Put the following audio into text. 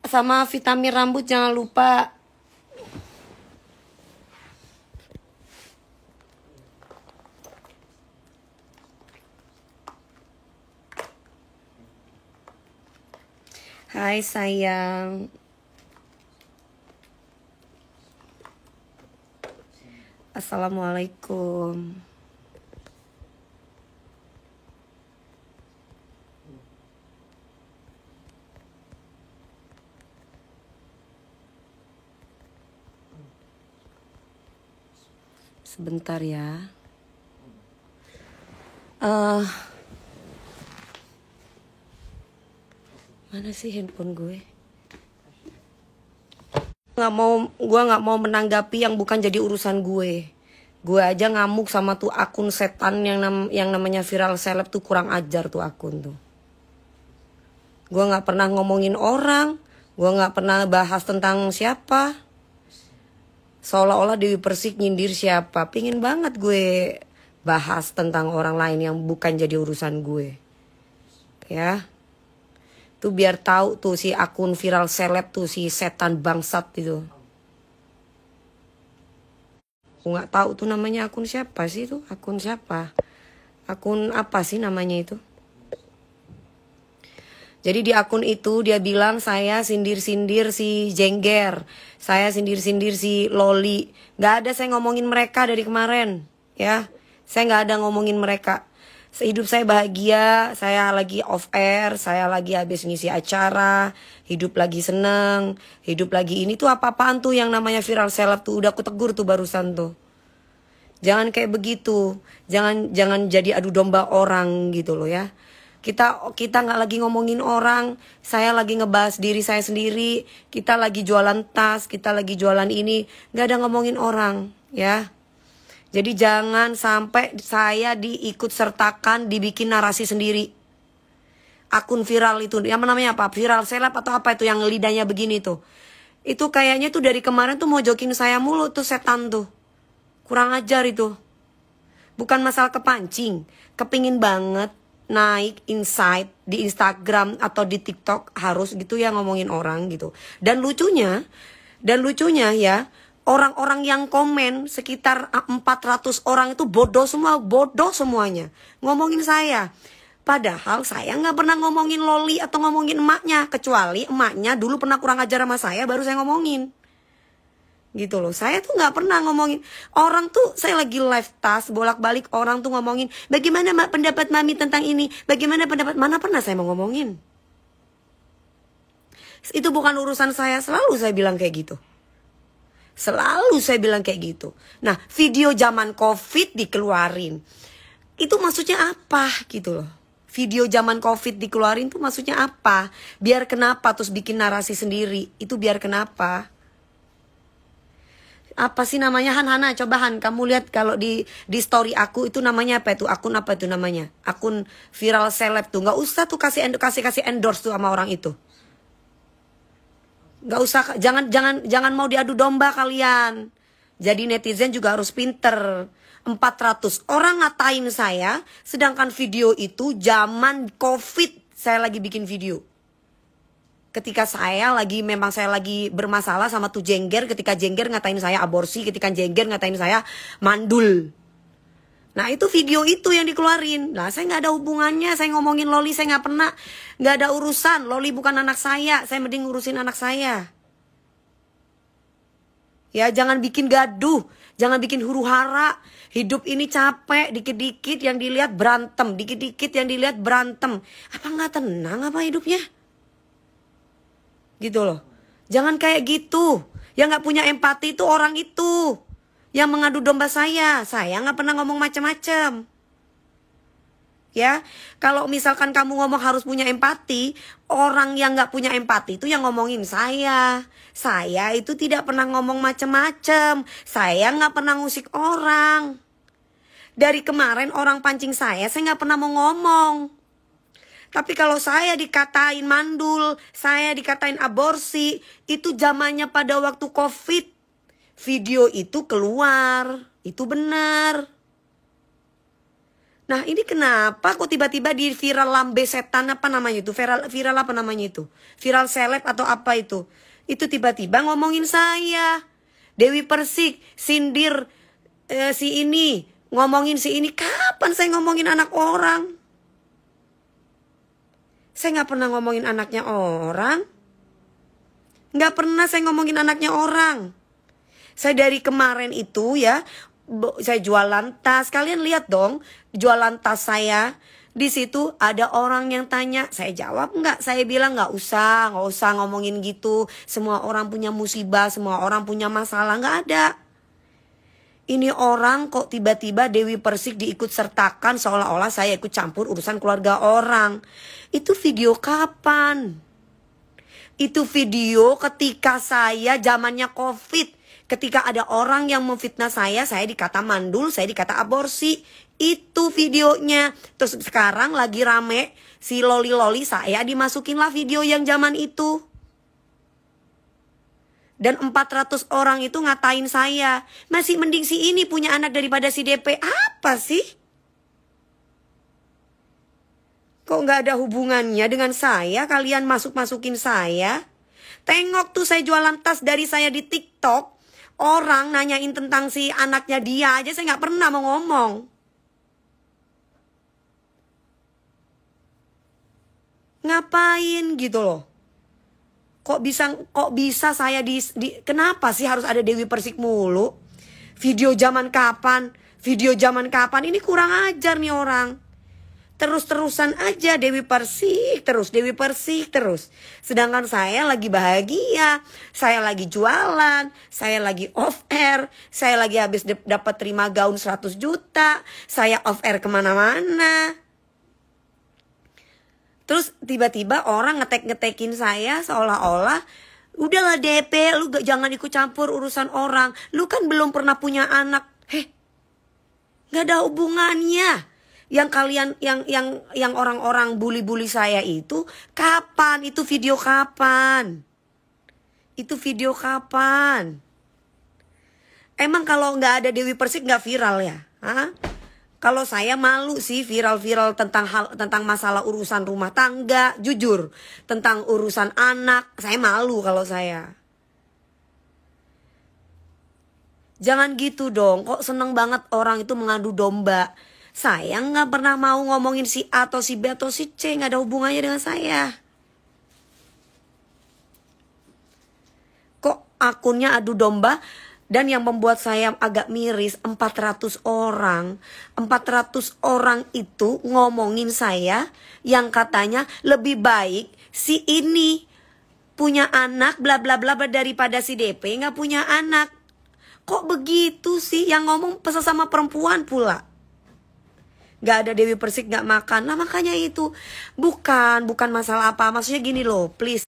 sama vitamin rambut jangan lupa. Hai sayang. Assalamualaikum. Sebentar ya. Mana sih handphone gue? Gue nggak mau menanggapi yang bukan jadi urusan gue. Gue aja ngamuk sama tuh akun setan yang namanya viral seleb tuh, kurang ajar tuh akun tuh. Gue nggak pernah ngomongin orang, gue nggak pernah bahas tentang siapa. Seolah-olah Dewi Persik nyindir siapa. Pingin banget gue bahas tentang orang lain yang bukan jadi urusan gue. Ya. Tuh biar tahu tuh si akun viral seleb tuh, si setan bangsat itu. Aku nggak tahu tuh namanya akun siapa sih itu, akun siapa, akun apa sih namanya itu. Jadi di akun itu dia bilang saya sindir-sindir si Jengger, saya sindir-sindir si Loli. Nggak ada saya ngomongin mereka dari kemarin, ya. Saya nggak ada ngomongin mereka. Hidup saya bahagia, saya lagi off air, saya lagi habis ngisi acara, hidup lagi seneng, hidup lagi ini tuh apa-apaan tuh yang namanya viral seleb tuh, udah aku tegur tuh barusan tuh. Jangan kayak begitu, jangan jadi adu domba orang gitu loh ya. Kita nggak lagi ngomongin orang, saya lagi ngebahas diri saya sendiri, kita lagi jualan tas, kita lagi jualan ini, nggak ada ngomongin orang ya. Jadi jangan sampai saya diikut sertakan dibikin narasi sendiri. Akun viral itu, yang namanya apa? Viral seleb atau apa itu yang lidahnya begini tuh. Itu kayaknya tuh dari kemarin tuh mau jokin saya mulu tuh setan tuh. Kurang ajar itu. Bukan masalah kepancing, kepingin banget naik insight di Instagram atau di TikTok harus gitu ya ngomongin orang gitu. Dan lucunya ya, orang-orang yang komen sekitar 400 orang itu bodoh semuanya. Ngomongin saya. Padahal saya nggak pernah ngomongin Loli atau ngomongin emaknya. Kecuali emaknya dulu pernah kurang ajar sama saya, baru saya ngomongin. Gitu loh, saya tuh nggak pernah ngomongin. Orang tuh, saya lagi live tas, bolak-balik orang tuh ngomongin, bagaimana pendapat mami tentang ini? Bagaimana pendapat, mana pernah saya mau ngomongin? Itu bukan urusan saya, selalu saya bilang kayak gitu. Selalu saya bilang kayak gitu. Nah, video zaman COVID dikeluarin. Itu maksudnya apa gitu loh. Video zaman COVID dikeluarin tuh maksudnya apa? Biar kenapa terus bikin narasi sendiri? Itu biar kenapa? Apa sih namanya Han? Coba Han, kamu lihat kalau di story aku itu namanya apa itu? Akun apa itu namanya? Akun viral seleb tuh. Nggak usah tuh kasih endorse tuh sama orang itu. Nggak usah, jangan mau diadu domba kalian. Jadi netizen juga harus pinter. 400 orang ngatain saya, sedangkan video itu zaman COVID saya lagi bikin video. Ketika saya lagi bermasalah sama tuh Jengger, ketika Jengger ngatain saya aborsi, ketika Jengger ngatain saya mandul. Nah itu video itu yang dikeluarin. Nah saya nggak ada hubungannya, saya ngomongin Loli saya nggak ada urusan. Loli bukan anak saya mending ngurusin anak saya. Ya jangan bikin gaduh, jangan bikin huru hara. Hidup ini capek, dikit-dikit yang dilihat berantem, dikit-dikit yang dilihat berantem. Apa nggak tenang apa hidupnya? Gitu loh. Jangan kayak gitu. Yang gak punya empati itu orang itu. Yang mengadu domba saya. Saya gak pernah ngomong macam-macam. Ya. Kalau misalkan kamu ngomong harus punya empati. Orang yang gak punya empati itu yang ngomongin saya. Saya itu tidak pernah ngomong macam-macam. Saya gak pernah ngusik orang. Dari kemarin orang pancing saya gak pernah mau ngomong. Tapi kalau saya dikatain mandul, saya dikatain aborsi, itu zamannya pada waktu COVID. Video itu keluar, itu benar. Nah ini kenapa kok tiba-tiba di viral lambe setan apa namanya itu? Viral apa namanya itu? Viral seleb atau apa itu? Itu tiba-tiba ngomongin saya. Dewi Persik sindir si ini, ngomongin si ini. Kapan saya ngomongin anak orang? Saya gak pernah ngomongin anaknya orang. Gak pernah saya ngomongin anaknya orang. Saya dari kemarin itu ya, saya jualan tas. Kalian lihat dong, jualan tas saya. Di situ ada orang yang tanya, saya jawab enggak. Saya bilang enggak usah ngomongin gitu. Semua orang punya musibah, semua orang punya masalah. Enggak ada. Ini orang kok tiba-tiba Dewi Persik diikut sertakan seolah-olah saya ikut campur urusan keluarga orang. Itu video kapan? Itu video ketika saya zamannya COVID. Ketika ada orang yang memfitnah saya dikata mandul, saya dikata aborsi. Itu videonya. Terus sekarang lagi rame si loli-loli, saya dimasukinlah video yang zaman itu. Dan 400 orang itu ngatain saya. Masih mending si ini punya anak daripada si DP. Apa sih? Kok gak ada hubungannya dengan saya? Kalian masuk-masukin saya. Tengok tuh saya jualan tas dari saya di TikTok. Orang nanyain tentang si anaknya dia aja saya gak pernah mau ngomong. Ngapain gitu loh. Kok bisa saya kenapa sih harus ada Dewi Persik mulu? Video zaman kapan? Video zaman kapan? Ini kurang ajar nih orang. Terus-terusan aja Dewi Persik terus, Dewi Persik terus. Sedangkan saya lagi bahagia, saya lagi jualan, saya lagi off air, saya lagi habis dapat terima gaun 100 juta, saya off air kemana-mana. Terus tiba-tiba orang ngetekin saya seolah-olah, udahlah DP, lu jangan ikut campur urusan orang. Lu kan belum pernah punya anak. Gak ada hubungannya. Yang kalian, yang orang-orang bully-bully saya itu, kapan? Itu video kapan? Itu video kapan? Emang kalau gak ada Dewi Persik gak viral ya? Hah? Kalau saya malu sih viral-viral tentang masalah urusan rumah tangga, jujur. Tentang urusan anak, saya malu kalau saya. Jangan gitu dong, kok seneng banget orang itu mengadu domba. Saya nggak pernah mau ngomongin si A atau si B atau si C, nggak ada hubungannya dengan saya. Kok akunnya adu domba? Dan yang membuat saya agak miris, 400 orang. 400 orang itu ngomongin saya yang katanya lebih baik si ini punya anak bla bla bla daripada si DP nggak punya anak. Kok begitu sih? Yang ngomong sesama perempuan pula. Gak ada Dewi Persik gak makan. Nah makanya itu bukan masalah apa. Maksudnya gini loh, please.